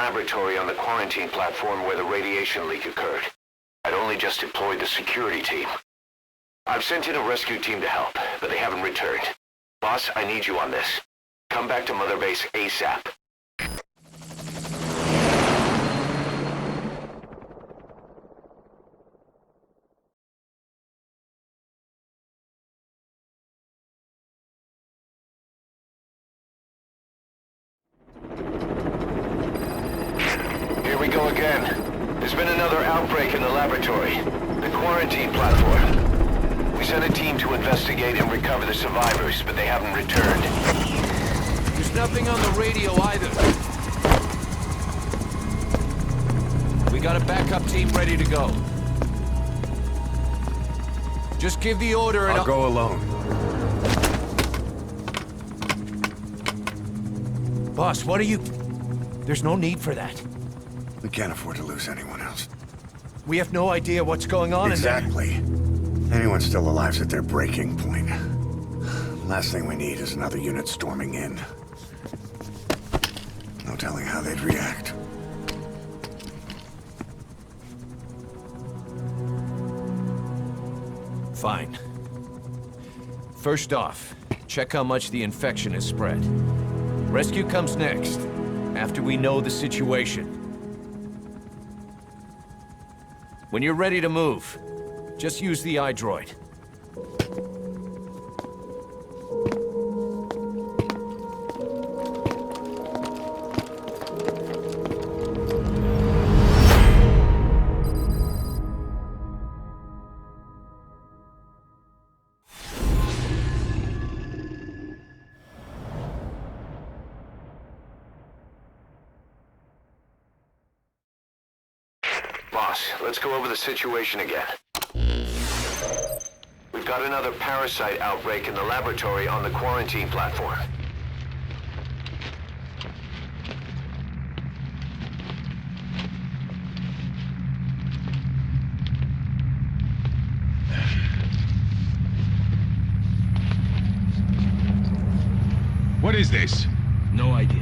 laboratory on the quarantine platform where the radiation leak occurred. I'd only just deployed the security team. I've sent in a rescue team to help, but they haven't returned. Boss, I need you on this. Come back to Mother Base ASAP. Here we go again. There's been another outbreak in the laboratory. The quarantine platform. We sent a team to investigate and recover the survivors, but they haven't returned. There's nothing on the radio either. We got a backup team ready to go. Just give the order and I'll go alone. Boss, what are you... There's no need for that. We can't afford to lose anyone else. We have no idea what's going on Exactly. Anyone still alive's at their breaking point. Last thing we need is another unit storming in. No telling how they'd react. Fine. First off, check how much the infection has spread. Rescue comes next, after we know the situation. When you're ready to move, just use the iDroid. Boss, let's go over the situation again. We've got another parasite outbreak in the laboratory on the quarantine platform. What is this? No idea.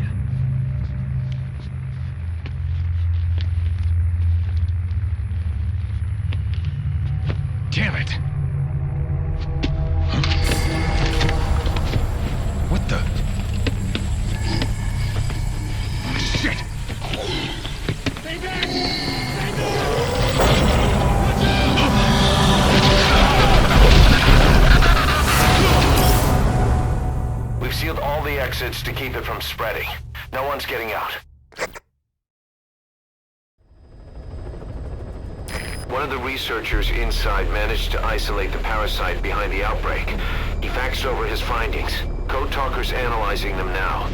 Damn it! What the? Shit! Stay back! Stay back! We've sealed all the exits to keep it from spreading. No one's getting out. One of the researchers inside managed to isolate the parasite behind the outbreak. He faxed over his findings. Code Talker's analyzing them now.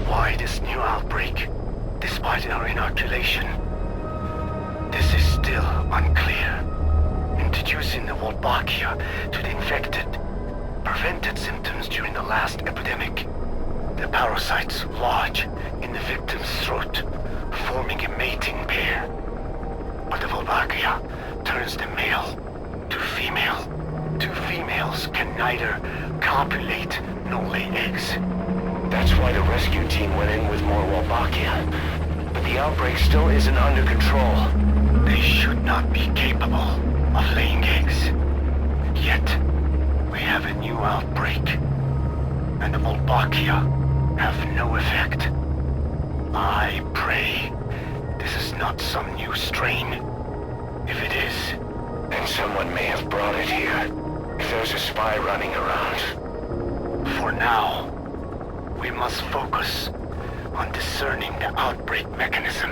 Why this new outbreak, despite our inoculation? This is still unclear. Introducing the Wolbachia to the infected prevented symptoms during the last epidemic. The parasites lodge in the victim's throat, forming a mating pair. But the Wolbachia turns the male to female. Two females can neither copulate nor lay eggs. That's why the rescue team went in with more Wolbachia. But the outbreak still isn't under control. They should not be capable of laying eggs. Yet, we have a new outbreak. And the Wolbachia have no effect. I pray this is not some new strain. If it is, then someone may have brought it here. If there's a spy running around. For now, we must focus on discerning the outbreak mechanism.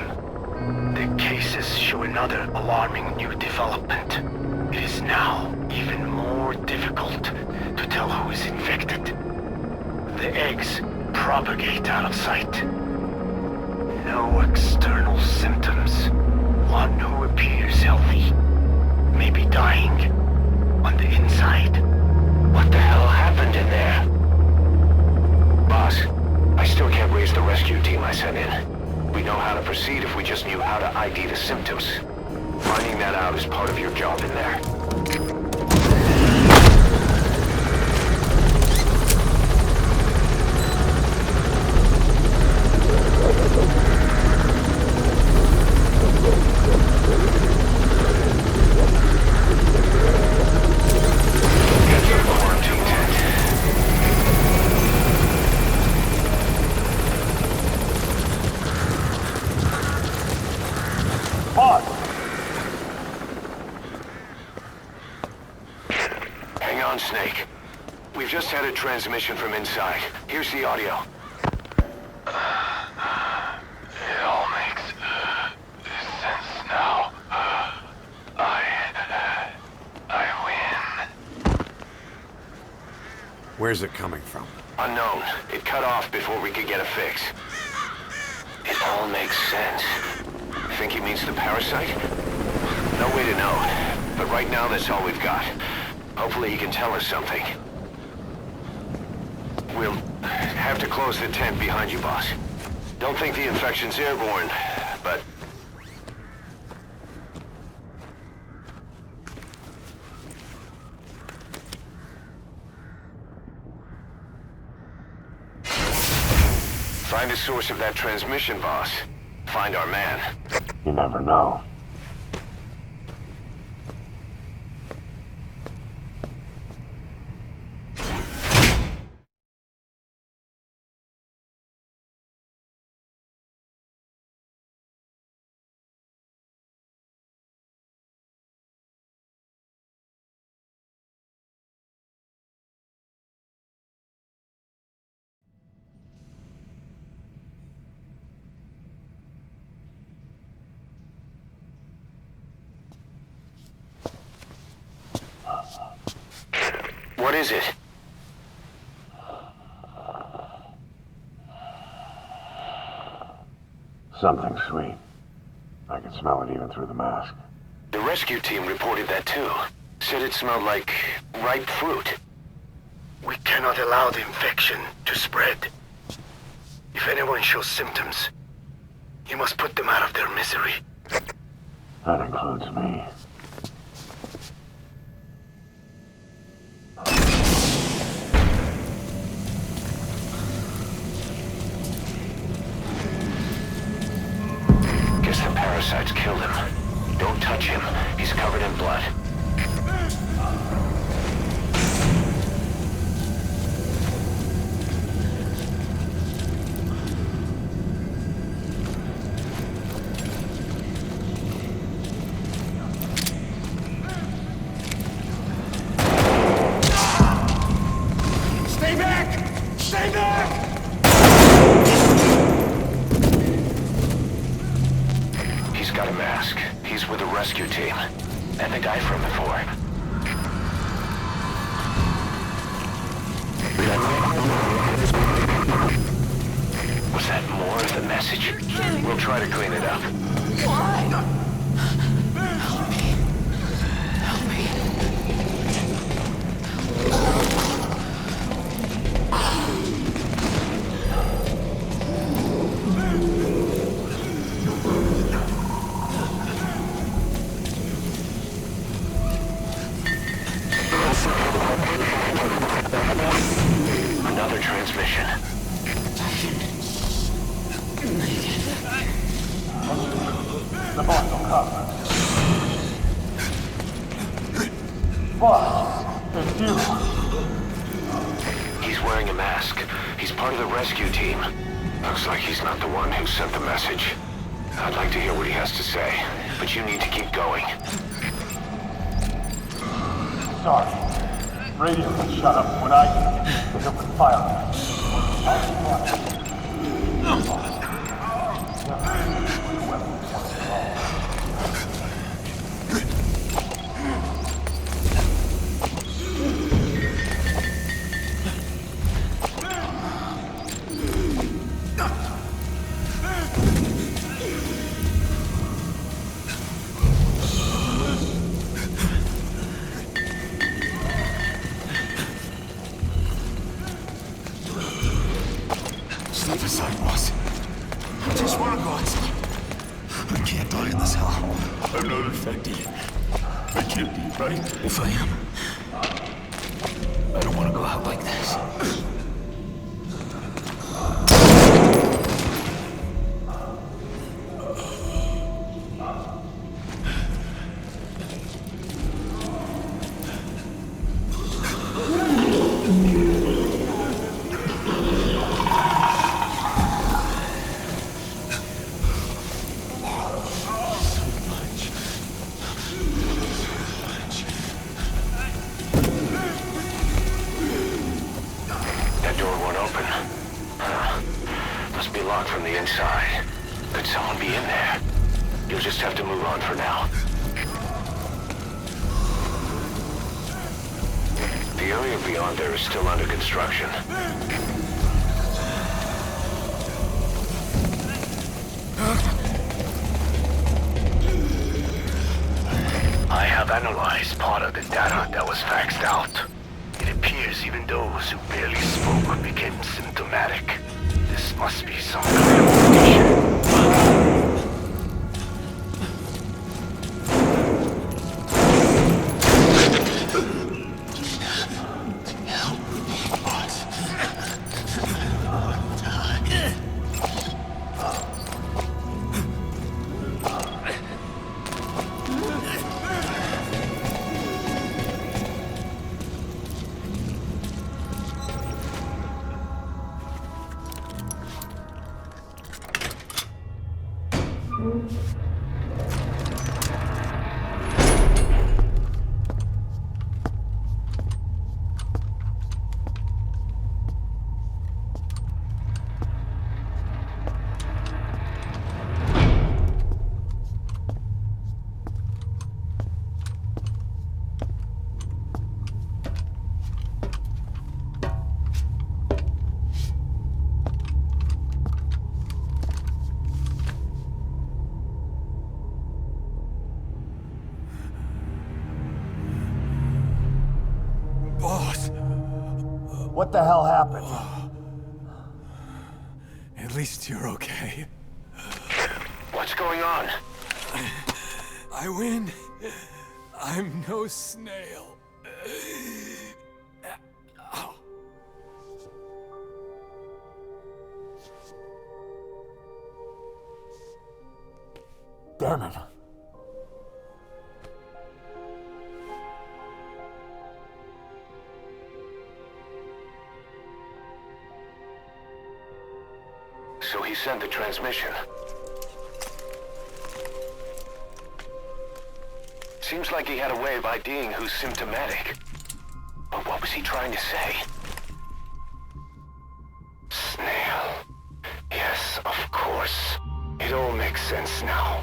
The cases show another alarming new development. It is now even more difficult to tell who is infected. The eggs propagate out of sight. No external symptoms. One who appears healthy may be dying on the inside. What the hell happened in there? Boss, I still can't raise the rescue team I sent in. We know how to proceed if we just knew how to ID the symptoms. Finding that out is part of your job in there. just had a transmission from inside. Here's the audio. It all makes sense now. I win. Where's it coming from? Unknown. It cut off before we could get a fix. It all makes sense. Think he means the parasite? No way to know. But right now, that's all we've got. Hopefully he can tell us something. We'll have to close the tent behind you, boss. Don't think the infection's airborne, but... Find the source of that transmission, boss. Find our man. You never know. What is it? Something sweet. I can smell it even through the mask. The rescue team reported that too. Said it smelled like ripe fruit. We cannot allow the infection to spread. If anyone shows symptoms, you must put them out of their misery. That includes me. Guess the parasites killed him. Don't touch him. He's covered in blood. Stay back! Stay back! He's got a mask. He's with the rescue team. And the guy from before. Was that more of the message? We'll try to clean it up. Another transmission. The boss will come. Boss, it's you. He's wearing a mask. He's part of the rescue team. Looks like he's not the one who sent the message. I'd like to hear what he has to say, but you need to keep going. Sorry. Radio was shut up when I was open fire. Step aside, boss. I just want to go outside. I can't die in this hell. I'm not infected. I can't be, right? If I am, I don't want to go out like this. inside. Could someone be in there? You'll just have to move on for now. The area beyond there is still under construction. I have analyzed part of the data that was faxed out. It appears even those who barely spoke became symptomatic. This must be some kind of condition. Boss, What the hell happened? at least you're okay. What's going on? I win. I'm no snail. Damn it. So he sent the transmission. Seems like he had a way of IDing who's symptomatic. But what was he trying to say? Snail. Yes, of course. It all makes sense now.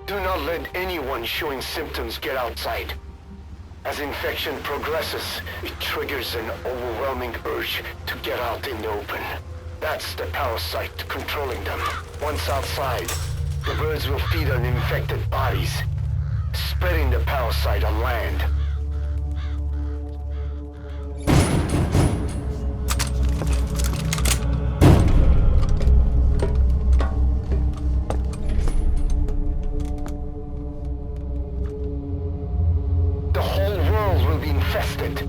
Do not let anyone showing symptoms get outside. As infection progresses, it triggers an overwhelming urge to get out in the open. That's the parasite controlling them. Once outside, the birds will feed on infected bodies, spreading the parasite on land. The whole world will be infested.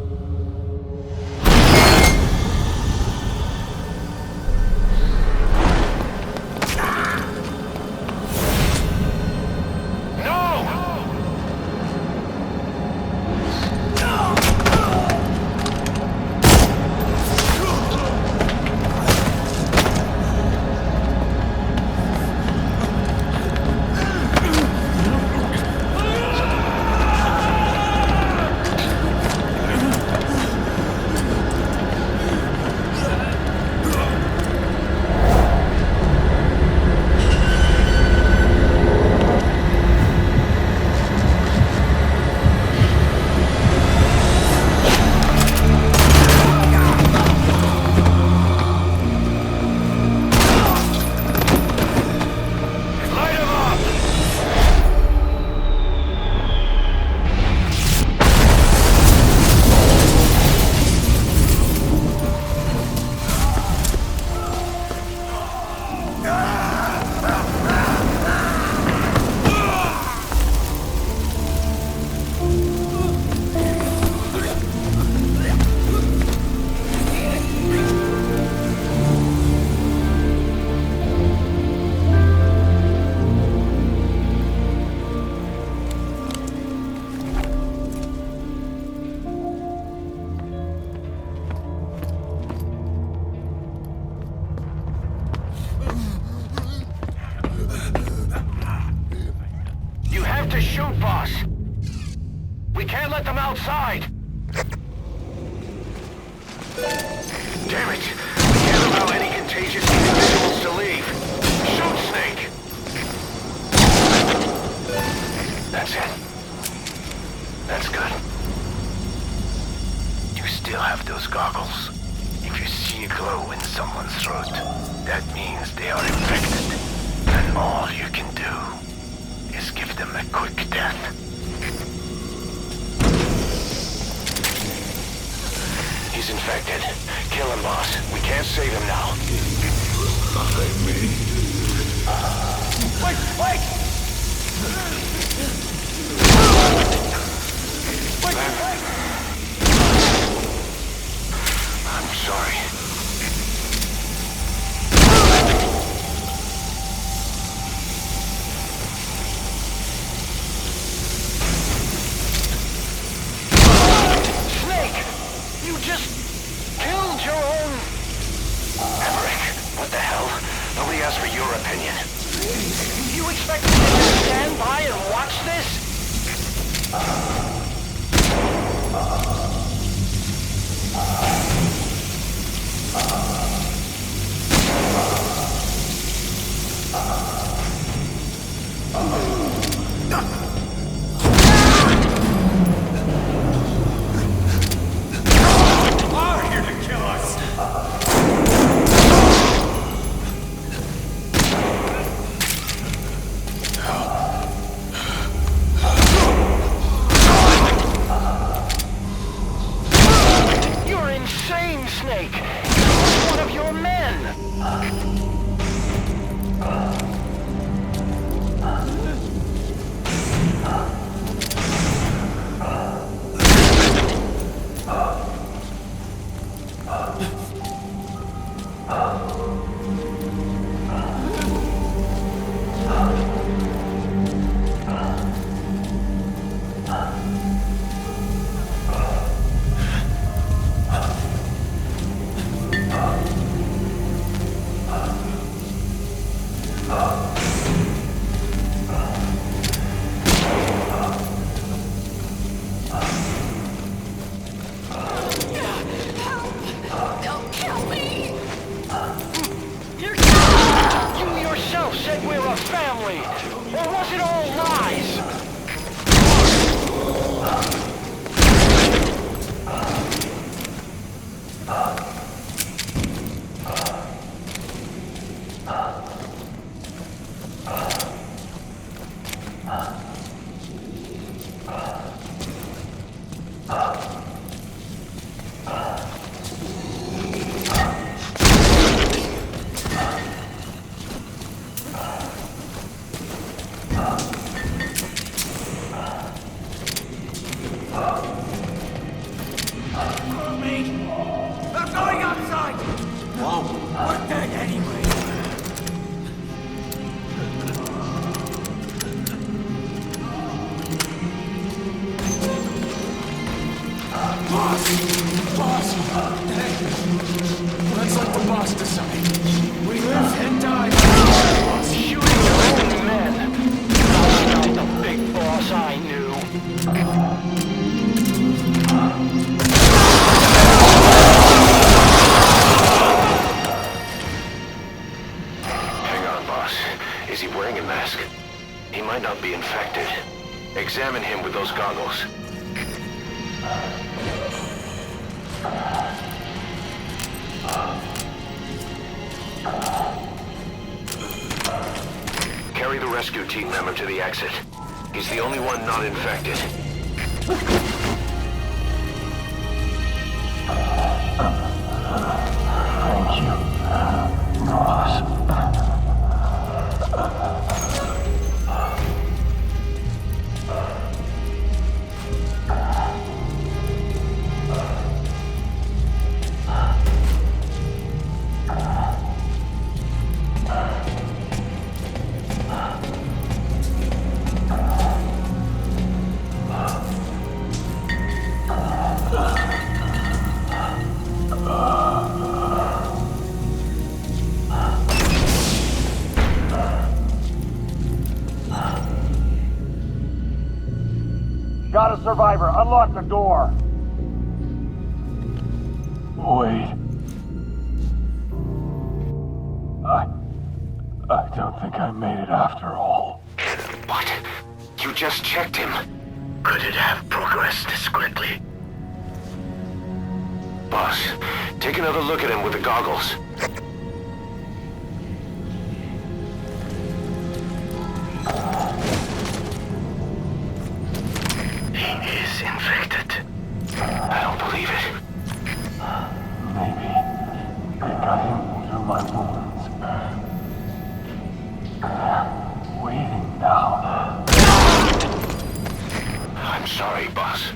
To shoot, boss. We can't let them outside. Damn it. We can't allow any contagious individuals to leave. That's it. That's good. You still have those goggles. If you see a glow in someone's throat, that means they are infected. And all you can do is give them a quick death. He's infected. Kill him, boss. We can't save him now. Behind me. Wait! Wait! I'm sorry. Snake! You just killed your own... Emmerich, what the hell? Nobody asked for your opinion. You expect me to just stand by and watch this? Are here to kill us! You're insane, Snake! He's one of your men! They'll kill me! You yourself said we're a family! Or was it all lies? They're going outside! Whoa, we're dead anyway. Boss! Hey! Let's let the boss decide. We live and die. Shooting your own men! That's not the big boss I knew. Hang on, boss. Is he wearing a mask? He might not be infected. Examine him with those goggles. Carry the rescue team member to the exit. He's the only one not infected. Got a survivor. Unlock the door. Wait. I don't think I made it after all. What? You just checked him. Could it have progressed this quickly? Boss, take another look at him with the goggles. He is infected. I don't believe it. Maybe. I got him through my wounds. Waiting now. I'm sorry, boss.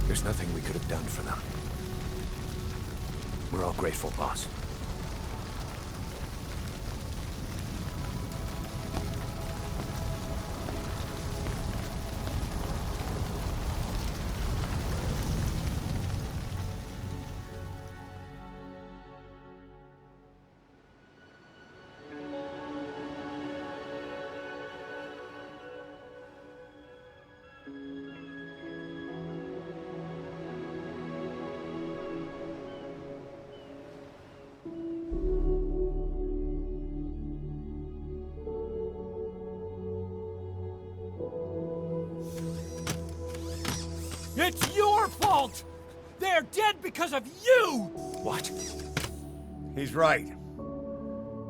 There's nothing we could have done for them. We're all grateful, boss. It's your fault! They're dead because of you! What? He's right.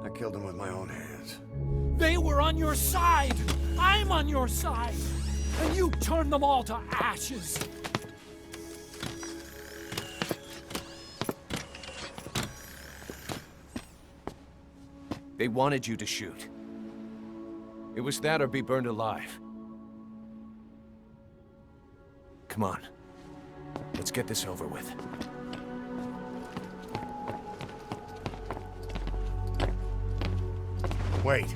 I killed him with my own hands. They were on your side! I'm on your side! And you turned them all to ashes! They wanted you to shoot. It was that or be burned alive. Come on. Let's get this over with. Wait.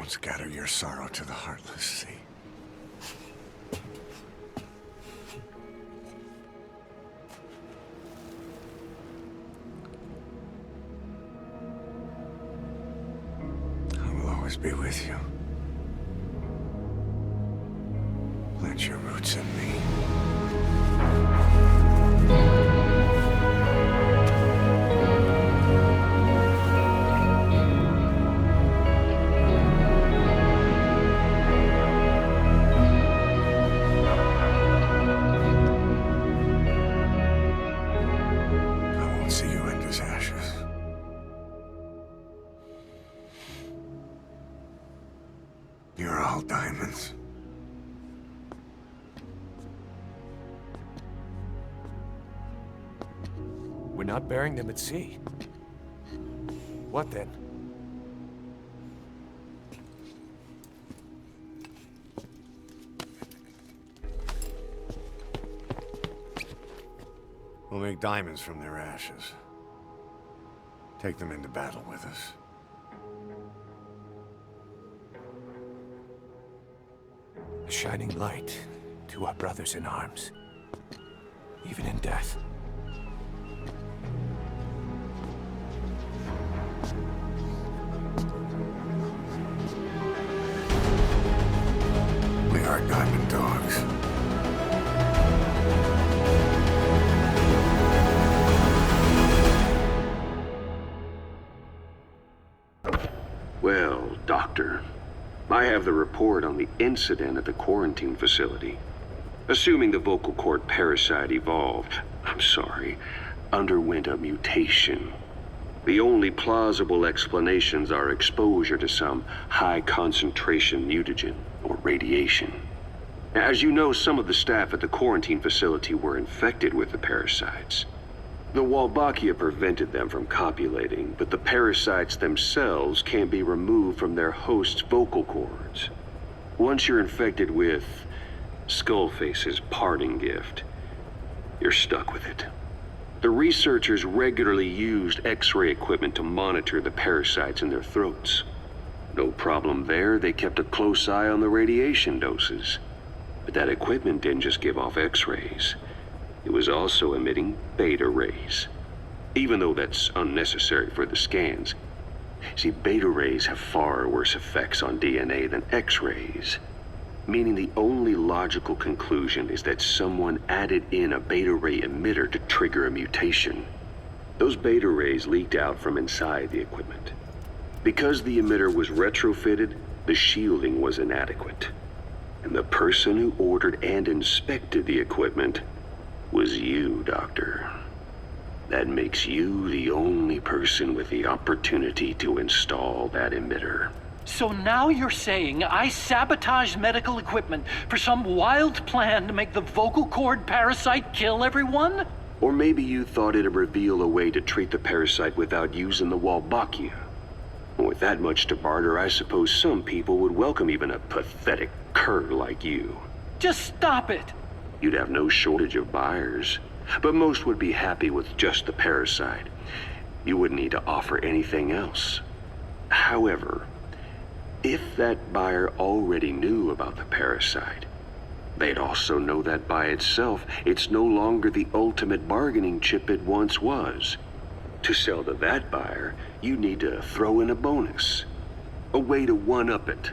won't scatter your sorrow to the heartless, see? I will always be with you. Plant your roots in me. I won't see you end as ashes. You're all diamonds. We're not burying them at sea. What then? We'll make diamonds from their ashes. Take them into battle with us. A shining light to our brothers in arms, even in death. We are diamond dogs. Well, Doctor, I have the report on the incident at the quarantine facility. Assuming the vocal cord parasite underwent a mutation. The only plausible explanations are exposure to some high-concentration mutagen, or radiation. As you know, some of the staff at the quarantine facility were infected with the parasites. The Wolbachia prevented them from copulating, but the parasites themselves can't be removed from their host's vocal cords. Once you're infected with Skullface's parting gift, you're stuck with it. The researchers regularly used X-ray equipment to monitor the parasites in their throats. No problem there, they kept a close eye on the radiation doses. But that equipment didn't just give off X-rays. It was also emitting beta rays. Even though that's unnecessary for the scans. See, beta rays have far worse effects on DNA than X-rays. Meaning the only logical conclusion is that someone added in a beta ray emitter to trigger a mutation. Those beta rays leaked out from inside the equipment. Because the emitter was retrofitted, the shielding was inadequate. And the person who ordered and inspected the equipment was you, Doctor. That makes you the only person with the opportunity to install that emitter. So now you're saying I sabotaged medical equipment for some wild plan to make the vocal cord parasite kill everyone? Or maybe you thought it'd reveal a way to treat the parasite without using the Wolbachia. With that much to barter, I suppose some people would welcome even a pathetic cur like you. Just stop it! You'd have no shortage of buyers, but most would be happy with just the parasite. You wouldn't need to offer anything else. However, if that buyer already knew about the parasite, they'd also know that by itself, it's no longer the ultimate bargaining chip it once was. To sell to that buyer, you need to throw in a bonus. A way to one-up it.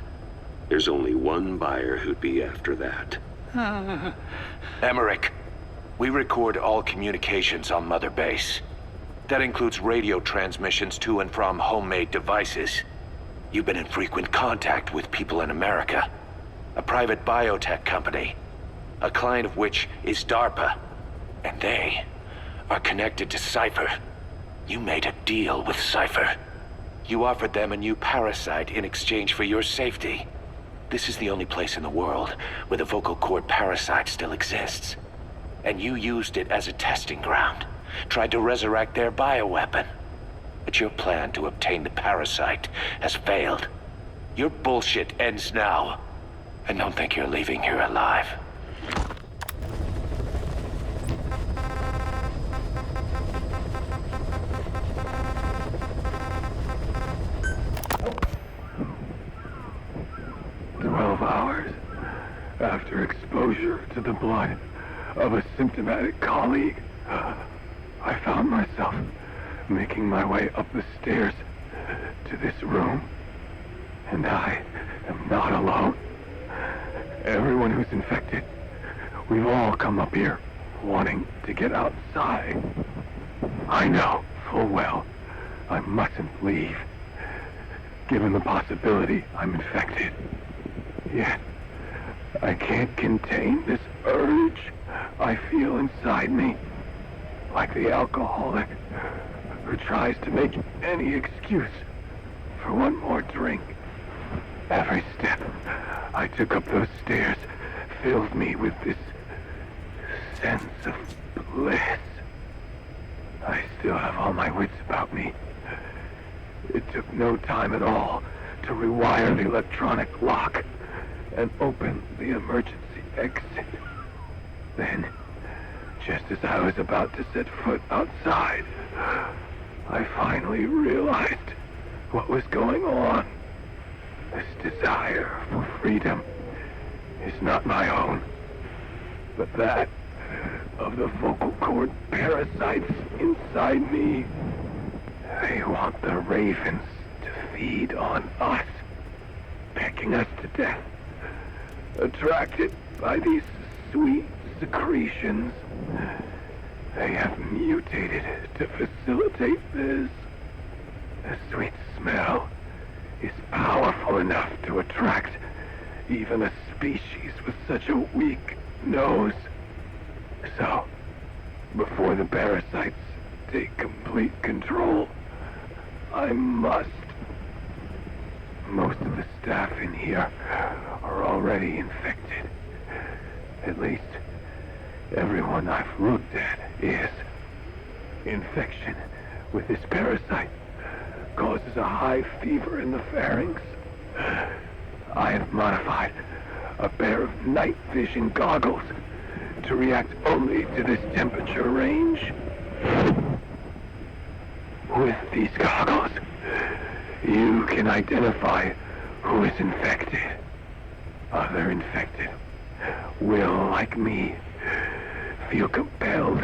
There's only one buyer who'd be after that. Emmerich, we record all communications on Mother Base. That includes radio transmissions to and from homemade devices. You've been in frequent contact with people in America. A private biotech company. A client of which is DARPA. And they are connected to Cypher. You made a deal with Cypher. You offered them a new parasite in exchange for your safety. This is the only place in the world where the vocal cord parasite still exists. And you used it as a testing ground. Tried to resurrect their bioweapon. But your plan to obtain the parasite has failed. Your bullshit ends now. And don't think you're leaving here alive. blood of a symptomatic colleague, I found myself making my way up the stairs to this room. And I am not alone. Everyone who's infected, we've all come up here wanting to get outside. I know full well I mustn't leave, given the possibility I'm infected. Yet, I can't contain this urge I feel inside me, like the alcoholic who tries to make any excuse for one more drink. Every step I took up those stairs filled me with this sense of bliss. I still have all my wits about me. It took no time at all to rewire the electronic lock and open the emergency exit. Then, just as I was about to set foot outside, I finally realized what was going on. This desire for freedom is not my own, but that of the vocal cord parasites inside me. They want the ravens to feed on us, pecking us to death, attracted by these sweet secretions. They have mutated to facilitate this. The sweet smell is powerful enough to attract even a species with such a weak nose. So, before the parasites take complete control, I must. Most of the staff in here are already infected. At least, everyone I've looked at is. Infection with this parasite causes a high fever in the pharynx. I have modified a pair of night vision goggles to react only to this temperature range. With these goggles, you can identify who is infected. Other infected will, like me, feel compelled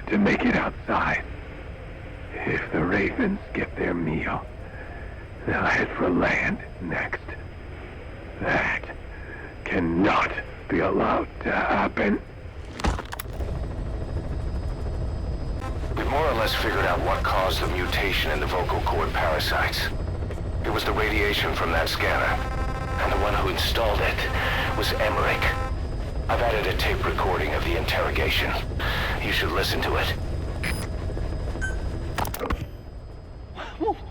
to make it outside. If the ravens get their meal, they'll head for land next. That cannot be allowed to happen. We've more or less figured out what caused the mutation in the vocal cord parasites. It was the radiation from that scanner, and the one who installed it was Emmerich. I've added a tape recording of the interrogation. You should listen to it.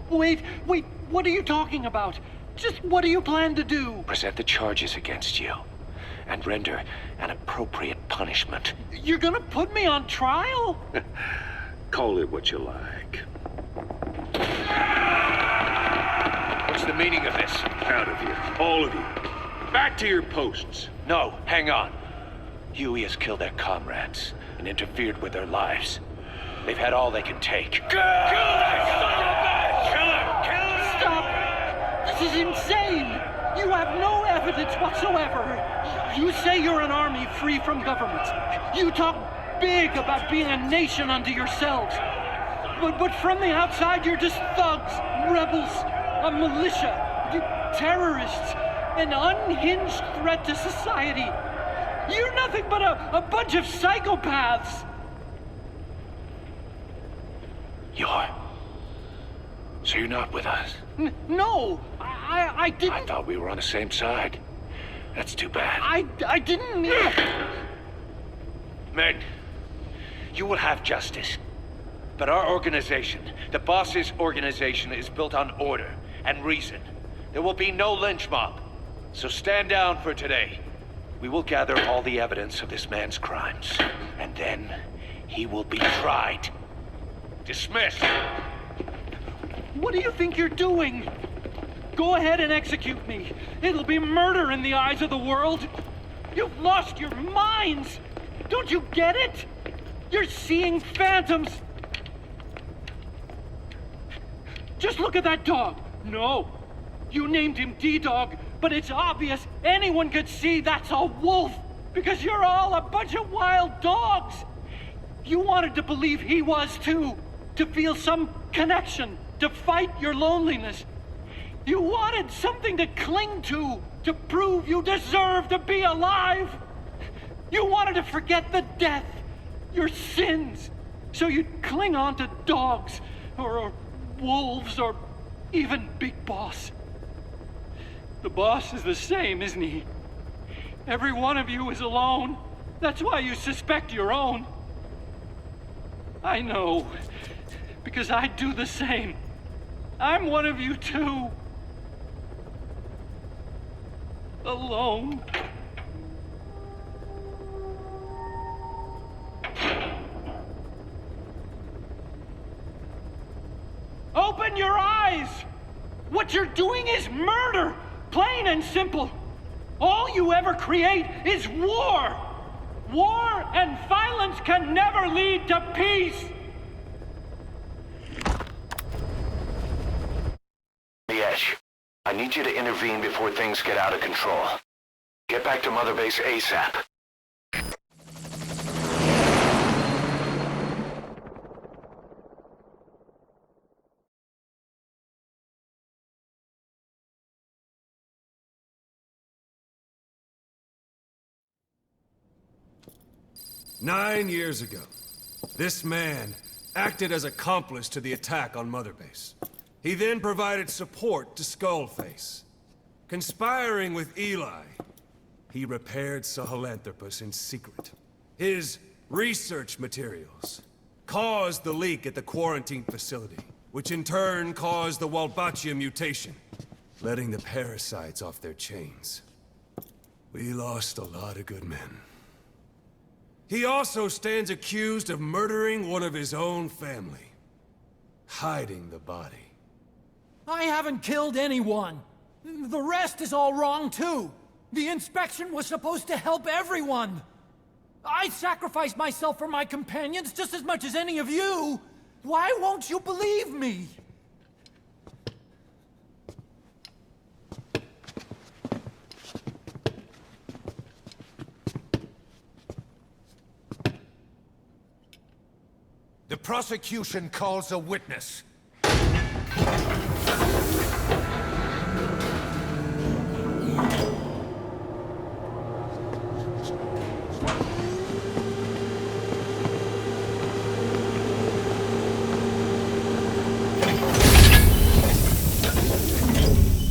Wait, what are you talking about? Just what do you plan to do? Present the charges against you, and render an appropriate punishment. You're gonna put me on trial? Call it what you like. What's the meaning of this? Out of here, all of you. Back to your posts. No, hang on. Huey has killed their comrades and interfered with their lives. They've had all they can take. Kill her! Stop! This is insane! You have no evidence whatsoever. You say you're an army free from government. You talk big about being a nation unto yourselves. But from the outside, you're just thugs, rebels, a militia, terrorists, an unhinged threat to society. You're nothing but a bunch of psychopaths. So you're not with us? No, I didn't. I thought we were on the same side. That's too bad. I didn't mean... Men, you will have justice. But our organization, the boss's organization, is built on order and reason. There will be no lynch mob. So stand down for today. We will gather all the evidence of this man's crimes. And then he will be tried. Dismissed. What do you think you're doing? Go ahead and execute me. It'll be murder in the eyes of the world. You've lost your minds. Don't you get it? You're seeing phantoms. Just look at that dog. No, you named him D-Dog, but it's obvious anyone could see that's a wolf. Because you're all a bunch of wild dogs. You wanted to believe he was too, to feel some connection, to fight your loneliness. You wanted something to cling to prove you deserve to be alive. You wanted to forget the death, your sins, so you'd cling on to dogs, or wolves, or even Big Boss. The boss is the same, isn't he? Every one of you is alone. That's why you suspect your own. I know, because I do the same. I'm one of you too. Alone. Open your eyes! What you're doing is murder! Plain and simple. All you ever create is war! War and violence can never lead to peace! The Edge. I need you to intervene before things get out of control. Get back to Mother Base ASAP. Nine years ago, this man acted as accomplice to the attack on Mother Base. He then provided support to Skullface. Conspiring with Eli, he repaired Sahelanthropus in secret. His research materials caused the leak at the quarantine facility, which in turn caused the Walbachia mutation, letting the parasites off their chains. We lost a lot of good men. He also stands accused of murdering one of his own family, hiding the body. I haven't killed anyone. The rest is all wrong too. The inspection was supposed to help everyone. I sacrificed myself for my companions just as much as any of you. Why won't you believe me? The prosecution calls a witness.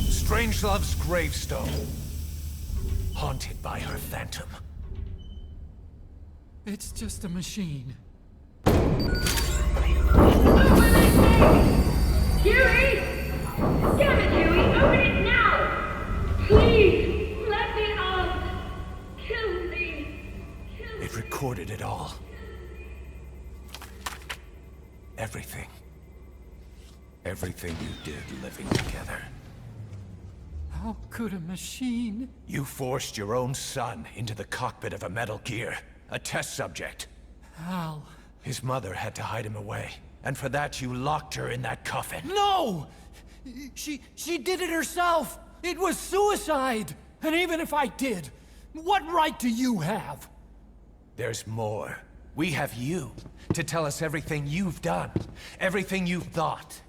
Strangelove's gravestone, haunted by her phantom. It's just a machine. Huey! Damn it, Huey! Open it now! Please! Let me out! Kill me! Kill me! It recorded it all. Everything. Everything you did living together. How could a machine? You forced your own son into the cockpit of a Metal Gear, a test subject. How? His mother had to hide him away, and for that you locked her in that coffin. No! She did it herself! It was suicide! And even if I did, what right do you have? There's more. We have you, to tell us everything you've done, everything you've thought,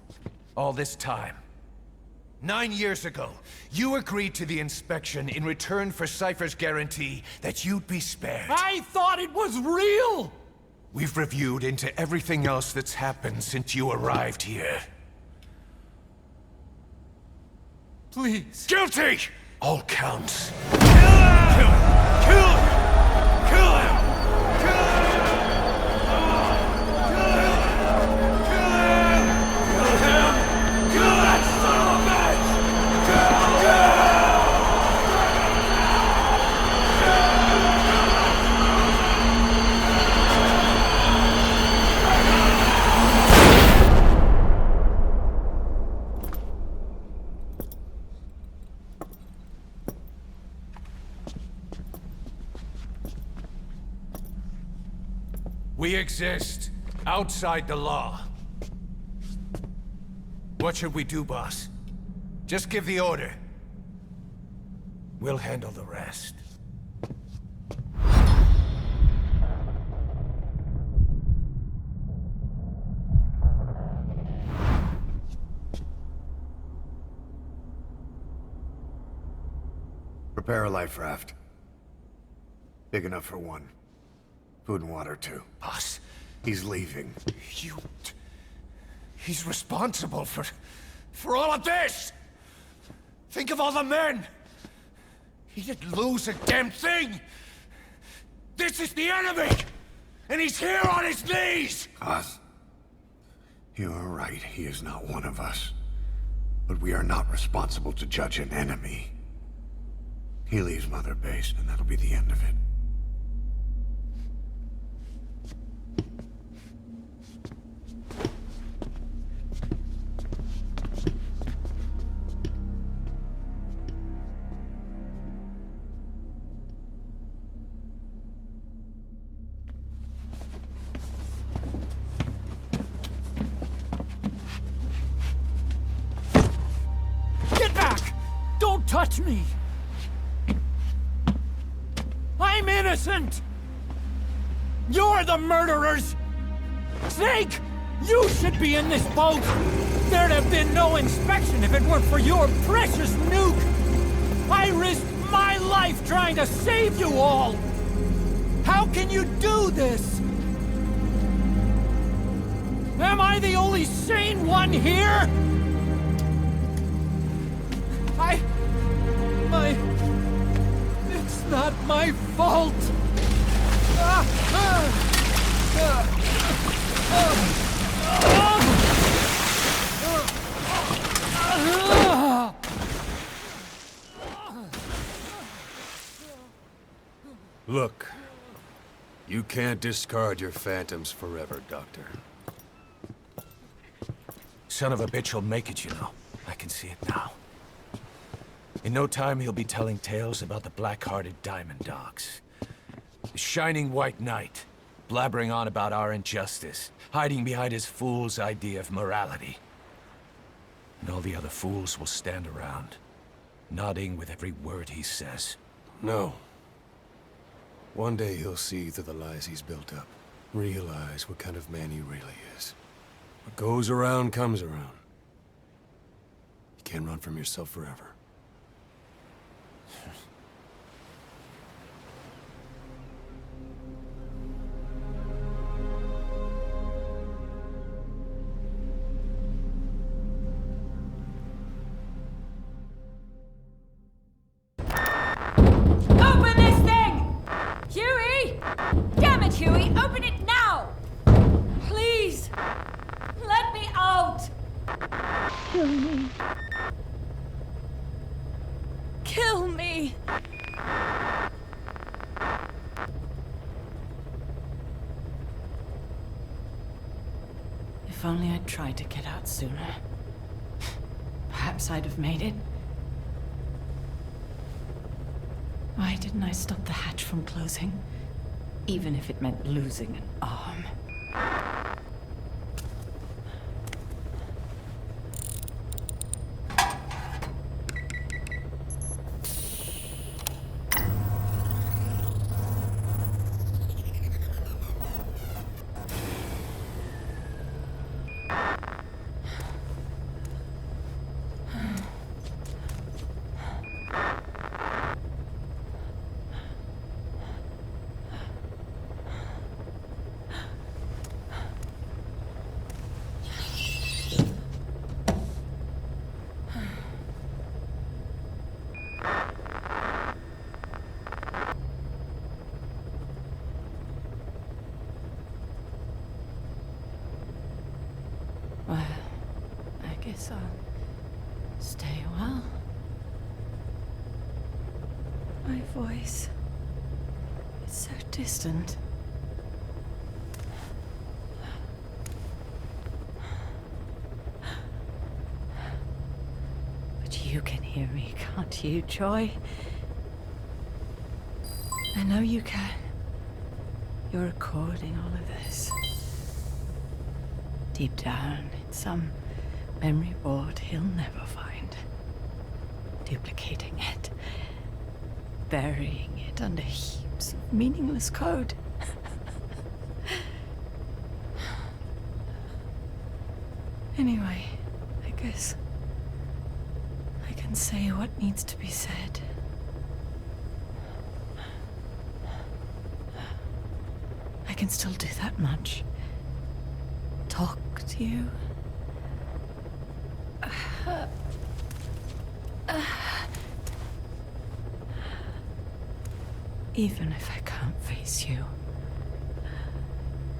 all this time. 9 years ago, you agreed to the inspection in return for Cypher's guarantee that you'd be spared. I thought it was real! We've reviewed into everything else that's happened since you arrived here. Please. Guilty! All counts. Kill him! Kill him! Kill him! Kill him! We exist outside the law. What should we do, boss? Just give the order. We'll handle the rest. Prepare a life raft. Big enough for one. Food and water, too. Boss. He's leaving. He's responsible for all of this! Think of all the men! He didn't lose a damn thing! This is the enemy! And he's here on his knees! Us? You are right, he is not one of us. But we are not responsible to judge an enemy. He leaves Mother Base, and that'll be the end of it. Touch me! I'm innocent! You're the murderers! Snake! You should be in this boat! There'd have been no inspection if it weren't for your precious nuke! I risked my life trying to save you all! How can you do this? Am I the only sane one here? It's not my fault! Look, you can't discard your phantoms forever, Doctor. Son of a bitch will make it, you know. I can see it now. In no time, he'll be telling tales about the black-hearted Diamond Dogs. The Shining White Knight, blabbering on about our injustice, hiding behind his fool's idea of morality. And all the other fools will stand around, nodding with every word he says. No. One day he'll see through the lies he's built up, realize what kind of man he really is. What goes around comes around. You can't run from yourself forever. Open this thing! Huey! Damn it, Huey! Open it now! Please! Let me out! Kill me. Kill me! If only I'd tried to get out sooner. Perhaps I'd have made it. Why didn't I stop the hatch from closing? Even if it meant losing an arm. Well, I guess I'll stay a while. My voice, it's so distant. But you can hear me, can't you, Joy? I know you can. You're recording all of this. Deep down in some memory board he'll never find. Duplicating it. Burying it under heaps of meaningless code. Anyway, I guess I can say what needs to be said. can still do that much. Talk to you. Even if I can't face you.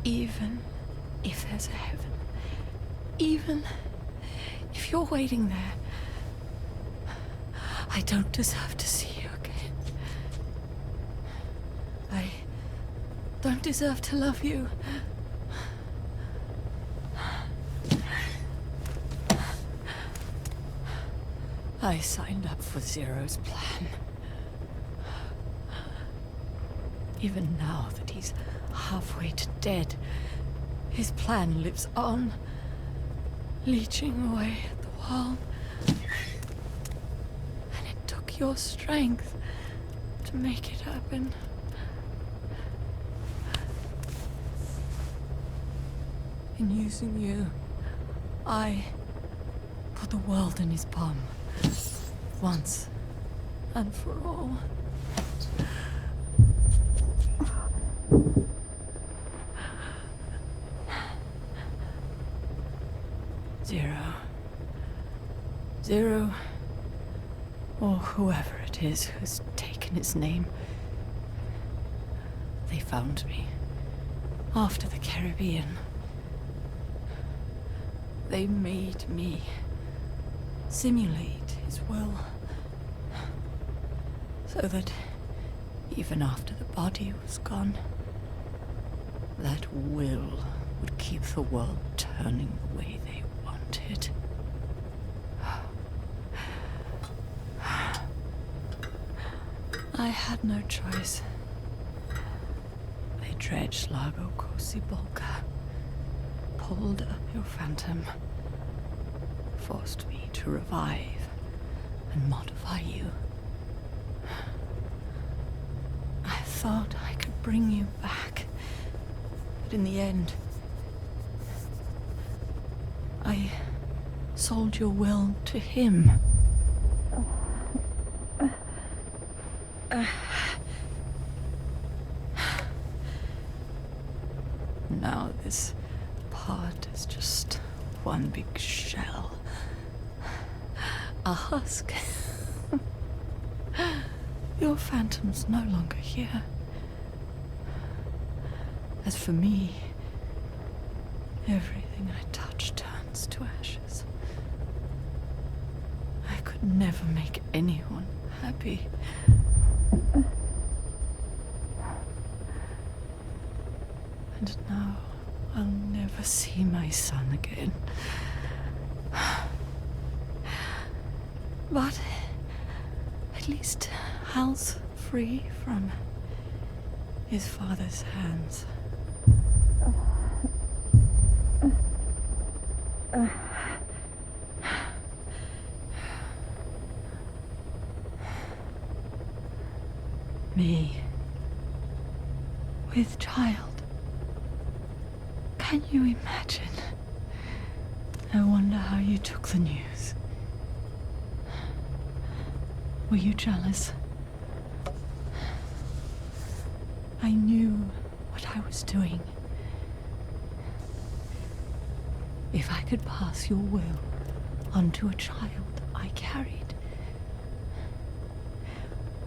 Even if there's a heaven. Even if you're waiting there. I don't deserve to see you again. I don't deserve to love you. I signed up for Zero's plan. Even now that he's halfway to dead, his plan lives on, leeching away at the wall. And it took your strength to make it happen. In using you, I put the world in his palm. Once and for all. Zero, or whoever it is who's taken his name. They found me after the Caribbean. They made me simulate his will, so that even after the body was gone, that will would keep the world turning the way they wanted. I had no choice. They dredged Lago Cosibolca, pulled up your phantom, forced me to revive and modify you. I thought I could bring you back, but in the end, I sold your will to him. Now this part is just one big shell. A husk. Your phantom's no longer here. As for me, everything I touch turns to ashes. I could never make anyone happy. And now I'll never see my son again. But at least Hal's free from his father's hands. Me, with child. Can you imagine? I wonder how you took the news. Were you jealous? I knew what I was doing. If I could pass your will onto a child I carried,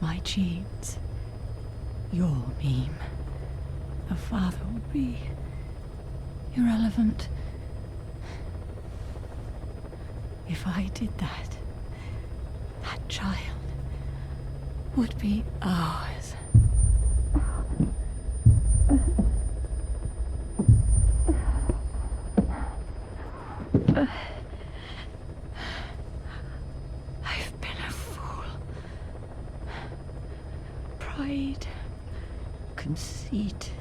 my genes, your meme, a father would be irrelevant. If I did that, that child would be ours. I've been a fool. Pride, conceit,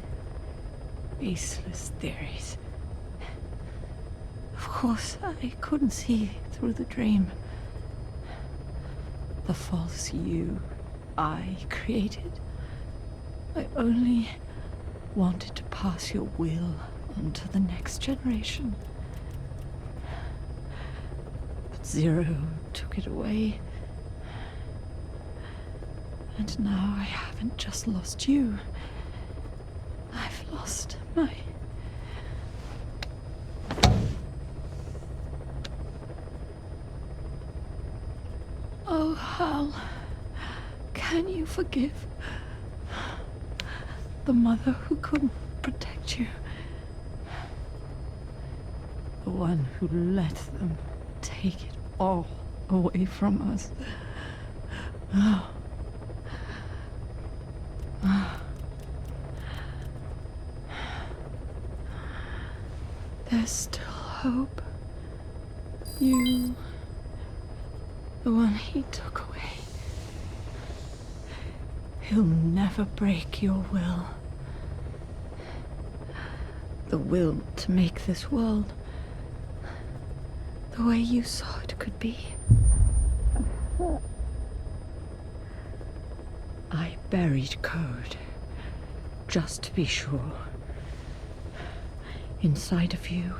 baseless theories. Of course, I couldn't see through the dream. The false you I created. I only wanted to pass your will on to the next generation. But Zero took it away. And now I haven't just lost you. I've lost Oh, Hal, can you forgive the mother who couldn't protect you? The one who let them take it all away from us. Oh. There's still hope. You, the one he took away. He'll never break your will. The will to make this world the way you saw it could be. I buried code, just to be sure. Inside of you,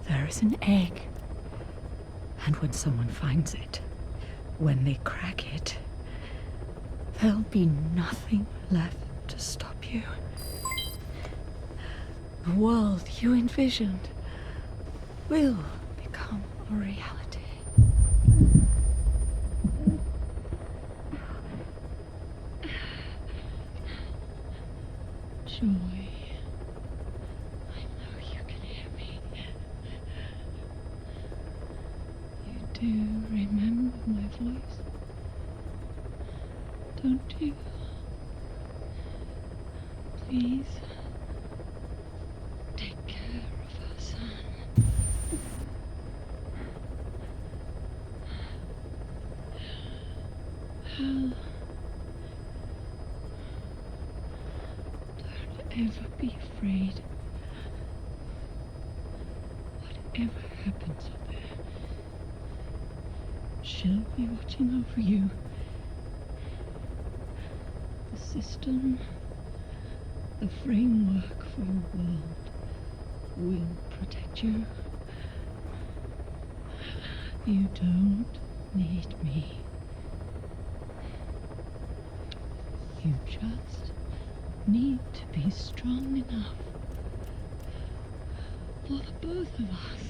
there is an egg. And when someone finds it, when they crack it, there'll be nothing left to stop you. The world you envisioned will become a reality. Joy. I know you can hear me. You do remember my voice, don't you? Please, take care of our son. Hal, don't ever be afraid. Whatever happens up there, she'll be watching over you. The system, the framework for a world will protect you. You don't need me. You just need to be strong enough for the both of us.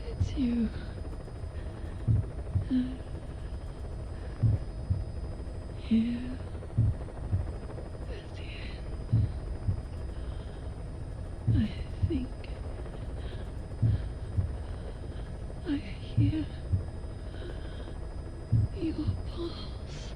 It's you. Here at the end, I think I hear your pulse.